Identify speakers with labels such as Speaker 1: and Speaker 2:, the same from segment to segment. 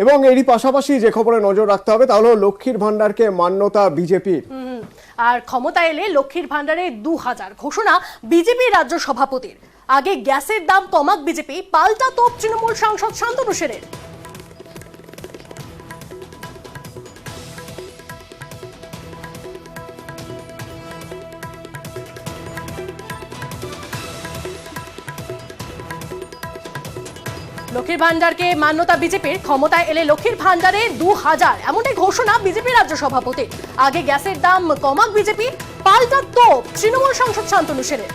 Speaker 1: এবং এরই পাশাপাশি যে খবরে নজর রাখতে হবে তা হলো লক্ষ্মীর ভান্ডারকে মান্যতা বিজেপির।
Speaker 2: আর ক্ষমতা এলে লক্ষ্মীর ভান্ডারে 2000 ঘোষণা বিজেপি রাজ্য সভাপতির। আগে গ্যাসের দাম কমাক বিজেপি, পাল্টা তোপ তৃণমূল সাংসদ শান্তনু সেনের। লক্ষ্মীর ভান্ডারকে মান্যতা বিজেপির, ক্ষমতায় এলে লক্ষ্মীর ভান্ডারে 2000 এমনটাই ঘোষণা বিজেপি রাজ্য সভাপতি। আগে গ্যাসের দাম কমাক বিজেপি, পাল্টা তোপ তৃণমূল সাংসদ শান্তনু সেনের।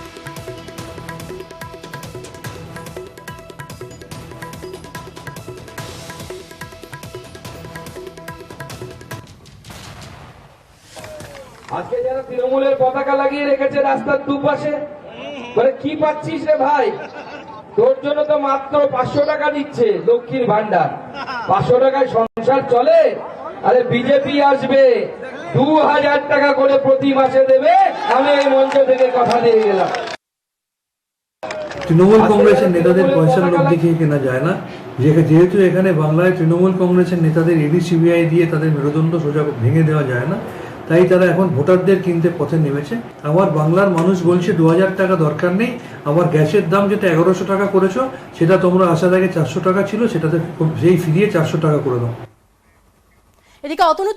Speaker 3: আজকে যারা তৃণমূলের পতাকা লাগিয়ে রেখেছে রাস্তার দুপাশে, মানে কি পাচ্ছিস রে ভাই? তোর জন্য তো মাত্র 500 টাকা দিচ্ছে লক্ষ্মীর ভান্ডার। 500 টাকায় সংসার চলে? আরে বিজেপি আসবে 2000 টাকা করে প্রতি মাসে দেবে। আমি এই মঞ্চ থেকে কথা দিয়ে গেলাম।
Speaker 4: তৃণমূল কংগ্রেসের নেতাদের পয়সার লোভ দেখিয়ে কেনা যায় না। যেহেতু এখানে বাংলায় তৃণমূল কংগ্রেসের নেতাদের ইডি সিবিআই দিয়ে তাদের মেরুদণ্ড সোজা ভেঙে দেওয়া যায় না, তাই তারা এখন ভোটারদের কিনতে পথে নেমেছে। আবার বাংলার মানুষ বলছে 2000 টাকা দরকার নেই, আবার গ্যাসের দাম যেটা 1100 টাকা করেছো সেটা তোমরা আসার আগে 400 টাকা ছিল, সেটাতে সেই ফিরিয়ে 400 টাকা করে দাও।
Speaker 2: এদিকে অতনু